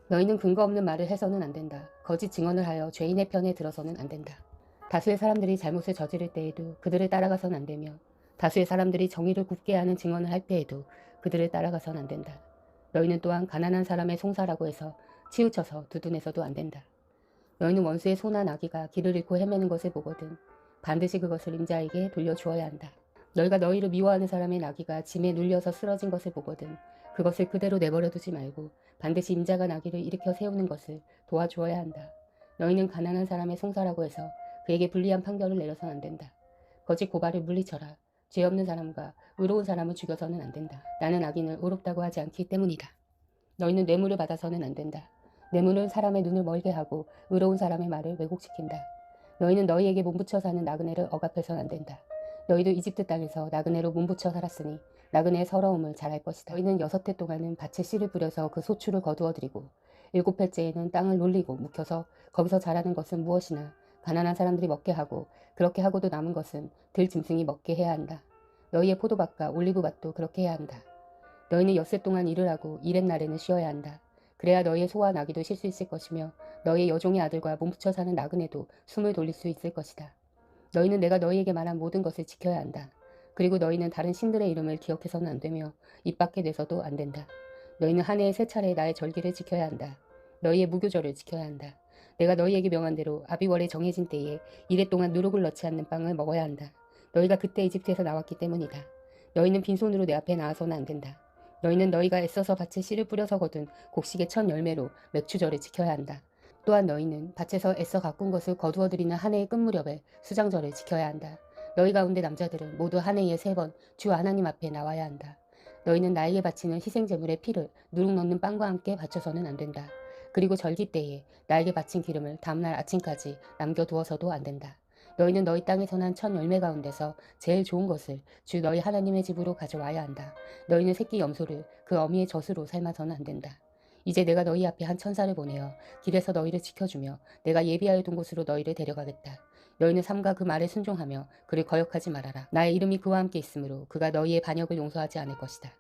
너희는 근거 없는 말을 해서는 안 된다. 거짓 증언을 하여 죄인의 편에 들어서는 안 된다. 다수의 사람들이 잘못을 저지를 때에도 그들을 따라가선 안 되며 다수의 사람들이 정의를 굽게 하는 증언을 할 때에도 그들을 따라가선 안 된다. 너희는 또한 가난한 사람의 송사라고 해서 치우쳐서 두둔해서도 안 된다. 너희는 원수의 소나 나귀가 길을 잃고 헤매는 것을 보거든 반드시 그것을 임자에게 돌려주어야 한다. 너희가 너희를 미워하는 사람의 나귀가 짐에 눌려서 쓰러진 것을 보거든 그것을 그대로 내버려두지 말고 반드시 임자가 나귀를 일으켜 세우는 것을 도와주어야 한다. 너희는 가난한 사람의 송사라고 해서 그에게 불리한 판결을 내려선 안 된다. 거짓 고발을 물리쳐라. 죄 없는 사람과 의로운 사람을 죽여서는 안 된다. 나는 악인을 의롭다고 하지 않기 때문이다. 너희는 뇌물을 받아서는 안 된다. 뇌물은 사람의 눈을 멀게 하고 의로운 사람의 말을 왜곡시킨다. 너희는 너희에게 몸부쳐 사는 나그네를 억압해서는 안 된다. 너희도 이집트 땅에서 나그네로 몸부쳐 살았으니 나그네의 서러움을 잘 알 것이다. 너희는 6해 동안은 밭에 씨를 뿌려서 그 소출을 거두어들이고 7해째에는 땅을 놀리고 묵혀서 거기서 자라는 것은 무엇이나 가난한 사람들이 먹게 하고 그렇게 하고도 남은 것은 들 짐승이 먹게 해야 한다. 너희의 포도밭과 올리브밭도 그렇게 해야 한다. 너희는 6해 동안 일을 하고 일의 날에는 쉬어야 한다. 그래야 너희의 소와 나귀도 쉴 수 있을 것이며 너희의 여종의 아들과 몸붙여 사는 나그네도 숨을 돌릴 수 있을 것이다. 너희는 내가 너희에게 말한 모든 것을 지켜야 한다. 그리고 너희는 다른 신들의 이름을 기억해서는 안 되며 입 밖에 내서도 안 된다. 너희는 한 해에 3차례 나의 절기를 지켜야 한다. 너희의 무교절을 지켜야 한다. 내가 너희에게 명한 대로 아비월에 정해진 때에 1해 동안 누룩을 넣지 않는 빵을 먹어야 한다. 너희가 그때 이집트에서 나왔기 때문이다. 너희는 빈손으로 내 앞에 나와서는 안 된다. 너희는 너희가 애써서 밭에 씨를 뿌려서 거둔 곡식의 첫 열매로 맥추절을 지켜야 한다. 또한 너희는 밭에서 애써 가꾼 것을 거두어들이는 한 해의 끝 무렵에 수장절을 지켜야 한다. 너희 가운데 남자들은 모두 한 해에 3번 주 하나님 앞에 나와야 한다. 너희는 나에게 바치는 희생제물의 피를 누룩 넣는 빵과 함께 바쳐서는 안 된다. 그리고 절기 때에 나에게 바친 기름을 다음날 아침까지 남겨두어서도 안 된다. 너희는 너희 땅에서 난 첫 열매 가운데서 제일 좋은 것을 주 너희 하나님의 집으로 가져와야 한다. 너희는 새끼 염소를 그 어미의 젖으로 삶아서는 안 된다. 이제 내가 너희 앞에 한 천사를 보내어 길에서 너희를 지켜주며 내가 예비하여 둔 곳으로 너희를 데려가겠다. 너희는 삼가 그 말에 순종하며 그를 거역하지 말아라. 나의 이름이 그와 함께 있으므로 그가 너희의 반역을 용서하지 않을 것이다.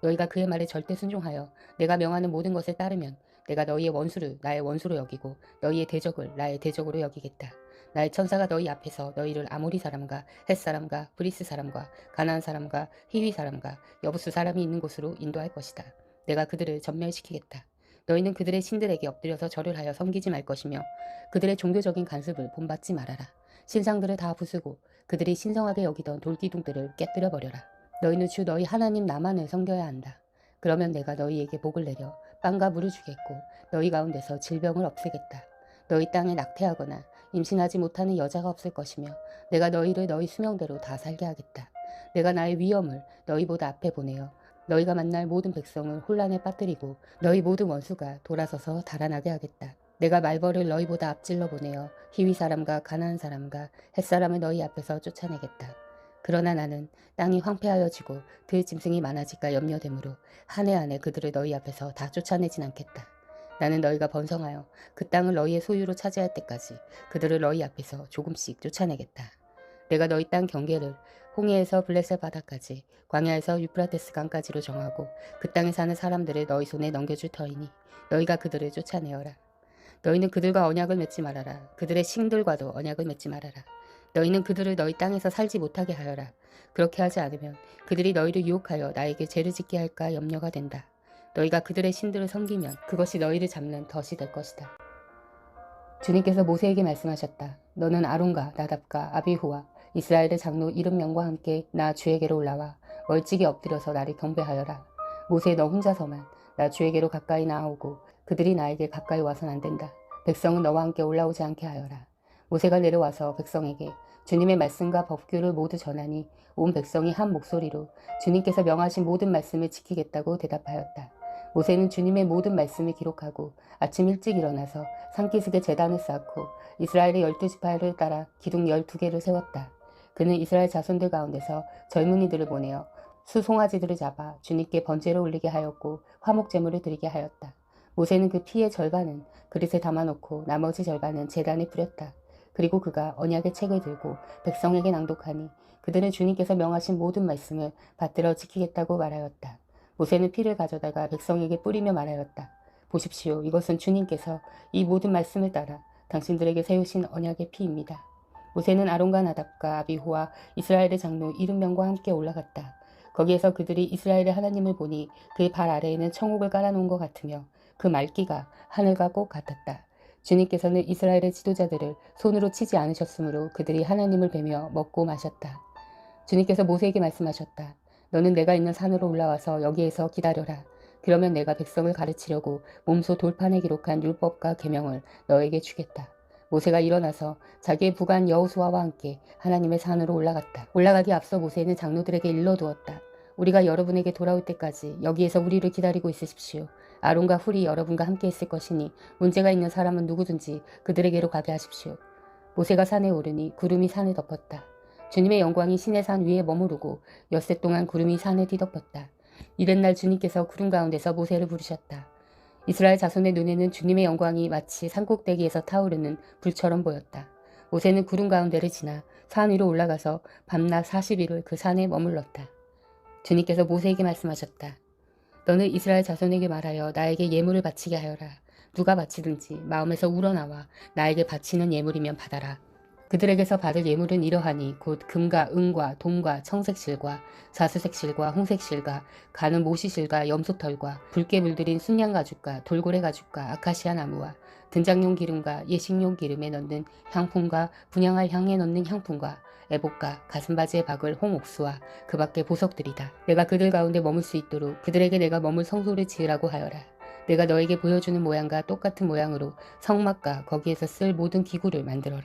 너희가 그의 말에 절대 순종하여 내가 명하는 모든 것을 따르면 내가 너희의 원수를 나의 원수로 여기고 너희의 대적을 나의 대적으로 여기겠다. 나의 천사가 너희 앞에서 너희를 아모리 사람과 헷 사람과 브리스 사람과 가나안 사람과 히위 사람과 여부수 사람이 있는 곳으로 인도할 것이다. 내가 그들을 전멸시키겠다. 너희는 그들의 신들에게 엎드려서 절을 하여 섬기지 말 것이며 그들의 종교적인 간습을 본받지 말아라. 신상들을 다 부수고 그들이 신성하게 여기던 돌기둥들을 깨뜨려 버려라. 너희는 주 너희 하나님 나만을 섬겨야 한다. 그러면 내가 너희에게 복을 내려 빵과 물을 주겠고 너희 가운데서 질병을 없애겠다. 너희 땅에 낙태하거나 임신하지 못하는 여자가 없을 것이며 내가 너희를 너희 수명대로 다 살게 하겠다. 내가 나의 위엄을 너희보다 앞에 보내어 너희가 만날 모든 백성을 혼란에 빠뜨리고 너희 모든 원수가 돌아서서 달아나게 하겠다. 내가 말벌을 너희보다 앞질러 보내어 히위 사람과 가나안 사람과 헷 사람을 너희 앞에서 쫓아내겠다. 그러나 나는 땅이 황폐하여지고 들 짐승이 많아질까 염려되므로 한 해 안에 그들을 너희 앞에서 다 쫓아내진 않겠다. 나는 너희가 번성하여 그 땅을 너희의 소유로 차지할 때까지 그들을 너희 앞에서 조금씩 쫓아내겠다. 내가 너희 땅 경계를 홍해에서 블레셋 바다까지 광야에서 유프라테스 강까지로 정하고 그 땅에 사는 사람들을 너희 손에 넘겨줄 터이니 너희가 그들을 쫓아내어라. 너희는 그들과 언약을 맺지 말아라. 그들의 신들과도 언약을 맺지 말아라. 너희는 그들을 너희 땅에서 살지 못하게 하여라. 그렇게 하지 않으면 그들이 너희를 유혹하여 나에게 죄를 짓게 할까 염려가 된다. 너희가 그들의 신들을 섬기면 그것이 너희를 잡는 덫이 될 것이다. 주님께서 모세에게 말씀하셨다. 너는 아론과 나답과 아비후와 이스라엘의 장로 70명과 함께 나 주에게로 올라와 멀찍이 엎드려서 나를 경배하여라. 모세 너 혼자서만 나 주에게로 가까이 나아오고 그들이 나에게 가까이 와선 안 된다. 백성은 너와 함께 올라오지 않게 하여라. 모세가 내려와서 백성에게 주님의 말씀과 법규를 모두 전하니 온 백성이 한 목소리로 주님께서 명하신 모든 말씀을 지키겠다고 대답하였다. 모세는 주님의 모든 말씀을 기록하고 아침 일찍 일어나서 산기슭에 제단을 쌓고 이스라엘의 12지파를 따라 기둥 12개를 세웠다. 그는 이스라엘 자손들 가운데서 젊은이들을 보내어 수송아지들을 잡아 주님께 번제를 올리게 하였고 화목제물을 드리게 하였다. 모세는 그 피의 절반은 그릇에 담아놓고 나머지 절반은 제단에 뿌렸다. 그리고 그가 언약의 책을 들고 백성에게 낭독하니 그들은 주님께서 명하신 모든 말씀을 받들어 지키겠다고 말하였다. 모세는 피를 가져다가 백성에게 뿌리며 말하였다. 보십시오. 이것은 주님께서 이 모든 말씀을 따라 당신들에게 세우신 언약의 피입니다. 모세는 아론과 나답과 아비후와 이스라엘의 장로 70명과 함께 올라갔다. 거기에서 그들이 이스라엘의 하나님을 보니 그의 발 아래에는 청옥을 깔아놓은 것 같으며 그 말기가 하늘과 꼭 같았다. 주님께서는 이스라엘의 지도자들을 손으로 치지 않으셨으므로 그들이 하나님을 뵈며 먹고 마셨다. 주님께서 모세에게 말씀하셨다. 너는 내가 있는 산으로 올라와서 여기에서 기다려라. 그러면 내가 백성을 가르치려고 몸소 돌판에 기록한 율법과 계명을 너에게 주겠다. 모세가 일어나서 자기의 부관 여호수아와 함께 하나님의 산으로 올라갔다. 올라가기 앞서 모세는 장로들에게 일러두었다. 우리가 여러분에게 돌아올 때까지 여기에서 우리를 기다리고 있으십시오. 아론과 훌이 여러분과 함께 있을 것이니 문제가 있는 사람은 누구든지 그들에게로 가게 하십시오. 모세가 산에 오르니 구름이 산을 덮었다. 주님의 영광이 신의 산 위에 머무르고 엿새 동안 구름이 산을 뒤덮었다. 이튿날 주님께서 구름 가운데서 모세를 부르셨다. 이스라엘 자손의 눈에는 주님의 영광이 마치 산꼭대기에서 타오르는 불처럼 보였다. 모세는 구름 가운데를 지나 산 위로 올라가서 밤낮 40일을 그 산에 머물렀다. 주님께서 모세에게 말씀하셨다. 너는 이스라엘 자손에게 말하여 나에게 예물을 바치게 하여라. 누가 바치든지 마음에서 우러나와 나에게 바치는 예물이면 받아라. 그들에게서 받을 예물은 이러하니 곧 금과 은과 동과 청색실과 자수색실과 홍색실과 가는 모시실과 염소털과 붉게 물들인 순양 가죽과 돌고래 가죽과 아카시아 나무와 등장용 기름과 예식용 기름에 넣는 향품과 분향할 향에 넣는 향품과 애복과 가슴바지에 박을 홍옥수와 그 밖의 보석들이다. 내가 그들 가운데 머물 수 있도록 그들에게 내가 머물 성소를 지으라고 하여라. 내가 너에게 보여주는 모양과 똑같은 모양으로 성막과 거기에서 쓸 모든 기구를 만들어라.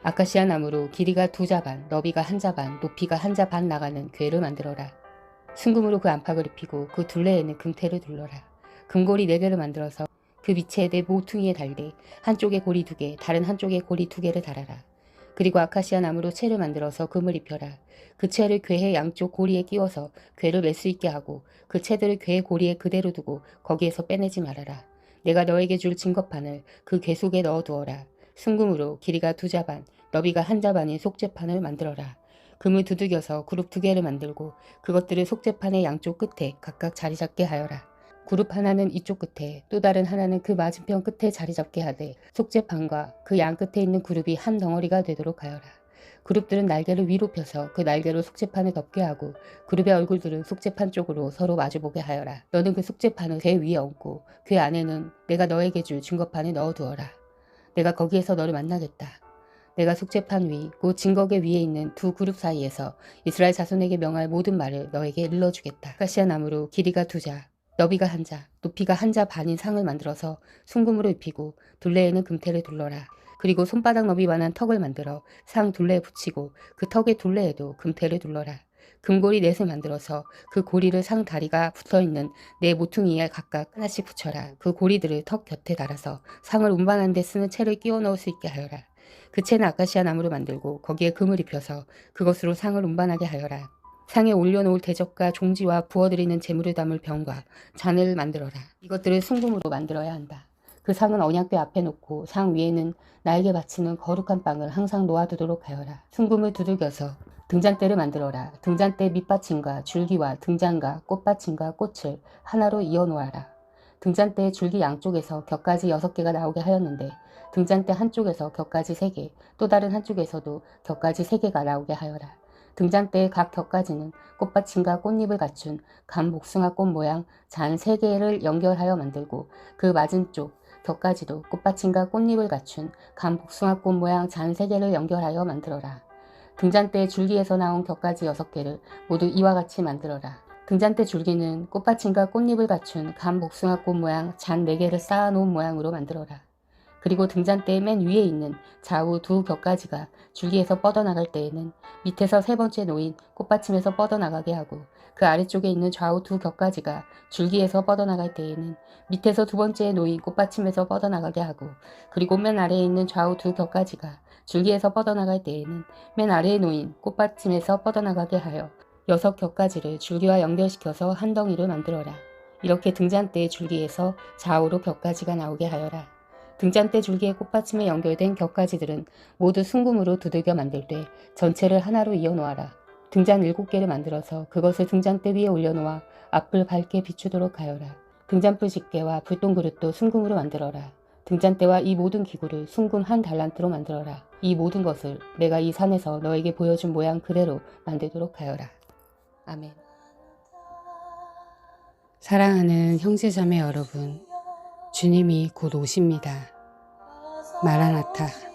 아카시아 나무로 길이가 2자반, 너비가 1자반, 높이가 1자 반 나가는 궤를 만들어라. 순금으로 그 안팎을 입히고 그 둘레에는 금테를 둘러라. 금고리 4개를 만들어서 그 밑에 내 모퉁이에 달되 한쪽에 고리 2개, 다른 한쪽에 고리 2개를 달아라. 그리고 아카시아 나무로 채를 만들어서 금을 입혀라. 그 채를 궤의 양쪽 고리에 끼워서 궤를 맬 수 있게 하고 그 채들을 궤의 고리에 그대로 두고 거기에서 빼내지 말아라. 내가 너에게 줄 증거판을 그 궤 속에 넣어두어라. 순금으로 길이가 2자반, 너비가 1자반인 속죄판을 만들어라. 금을 두들겨서 그룹 2개를 만들고 그것들을 속죄판의 양쪽 끝에 각각 자리 잡게 하여라. 그룹 하나는 이쪽 끝에 또 다른 하나는 그 맞은편 끝에 자리 잡게 하되 속죄판과 그 양 끝에 있는 그룹이 한 덩어리가 되도록 하여라. 그룹들은 날개를 위로 펴서 그 날개로 속죄판을 덮게 하고 그룹의 얼굴들은 속죄판 쪽으로 서로 마주보게 하여라. 너는 그 속죄판을 궤 위에 얹고 궤 안에는 내가 너에게 줄 증거판을 넣어두어라. 내가 거기에서 너를 만나겠다. 내가 속죄판 위, 곧 증거궤 위에 있는 두 그룹 사이에서 이스라엘 자손에게 명할 모든 말을 너에게 일러주겠다. 아카시아 나무로 길이가 2자, 너비가 1자, 높이가 1자 반인 상을 만들어서 순금으로 입히고 둘레에는 금테를 둘러라. 그리고 손바닥 너비만한 턱을 만들어 상 둘레에 붙이고 그 턱의 둘레에도 금테를 둘러라. 금고리 4을 만들어서 그 고리를 상 다리가 붙어있는 네 모퉁이에 각각 하나씩 붙여라. 그 고리들을 턱 곁에 달아서 상을 운반하는 데 쓰는 채를 끼워 넣을 수 있게 하여라. 그 채는 아카시아 나무로 만들고 거기에 금을 입혀서 그것으로 상을 운반하게 하여라. 상에 올려놓을 대접과 종지와 부어드리는 재물을 담을 병과 잔을 만들어라. 이것들을 순금으로 만들어야 한다. 그 상은 언약궤 앞에 놓고 상 위에는 나에게 바치는 거룩한 빵을 항상 놓아두도록 하여라. 순금을 두들겨서 등잔대를 만들어라. 등잔대 밑받침과 줄기와 등잔과 꽃받침과 꽃을 하나로 이어놓아라. 등잔대의 줄기 양쪽에서 격가지 6개가 나오게 하였는데 등잔대 한쪽에서 격가지 3개, 또 다른 한쪽에서도 격가지 3개가 나오게 하여라. 등잔대의 각 격가지는 꽃받침과 꽃잎을 갖춘 감 복숭아 꽃 모양 잔 3개를 연결하여 만들고 그 맞은쪽 격가지도 꽃받침과 꽃잎을 갖춘 감 복숭아 꽃 모양 잔 3개를 연결하여 만들어라. 등잔대의 줄기에서 나온 격가지 6개를 모두 이와 같이 만들어라. 등잔대 줄기는 꽃받침과 꽃잎을 갖춘 감 복숭아 꽃 모양 잔 4개를 쌓아놓은 모양으로 만들어라. 그리고 등잔대의 맨 위에 있는 좌우 두 격가지가 줄기에서 뻗어나갈 때에는 밑에서 3번째 놓인 꽃받침에서 뻗어나가게 하고 그 아래쪽에 있는 좌우 두 격가지가 줄기에서 뻗어나갈 때에는 밑에서 2번째에 놓인 꽃받침에서 뻗어나가게 하고 그리고 맨 아래에 있는 좌우 두 격가지가 줄기에서 뻗어나갈 때에는 맨 아래에 놓인 꽃받침에서 뻗어나가게 하여 6 격가지를 줄기와 연결시켜서 한 덩이를 만들어라. 이렇게 등잔대의 줄기에서 좌우로 격가지가 나오게 하여라. 등잔대 줄기의 꽃받침에 연결된 격가지들은 모두 순금으로 두들겨 만들되 전체를 하나로 이어놓아라. 등잔 7개를 만들어서 그것을 등잔대 위에 올려놓아 앞을 밝게 비추도록 하여라. 등잔불 집게와 불똥 그릇도 순금으로 만들어라. 등잔대와 이 모든 기구를 순금 한 달란트로 만들어라. 이 모든 것을 내가 이 산에서 너에게 보여준 모양 그대로 만들도록 하여라. 아멘. 사랑하는 형제자매 여러분, 주님이 곧 오십니다. 마라나타.